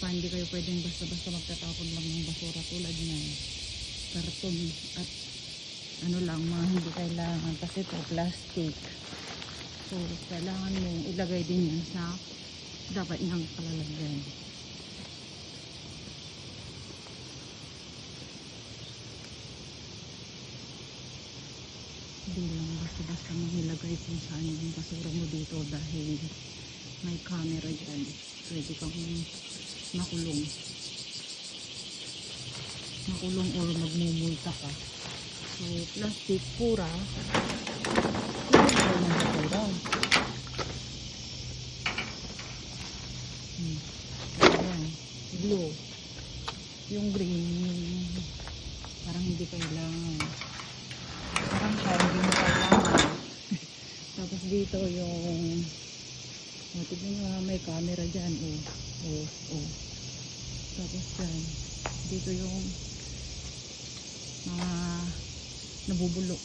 Hindi kayo pwedeng basta-basta magtatapon lang ng basura tulad niyan. Karton at ano lang, mga hindi kailangan kasi ito plastic. So, kailangan mong ilagay din yan sa dapat niyang palalagyan. Hindi lang basta-basta mahilagay kung saan yung basura mo dito dahil may camera dyan. Pwede kang makulong. Makulong or magmumulta ka. So, plastic, pura. Ilagay na sa pura. Ayan. Blue. Yung green, yung parang hindi kailangan. Parang siya, hindi mo kailangan. Tapos dito yung tignan nyo nga, may camera dyan. Tapos dyan, dito yung mga nabubulok.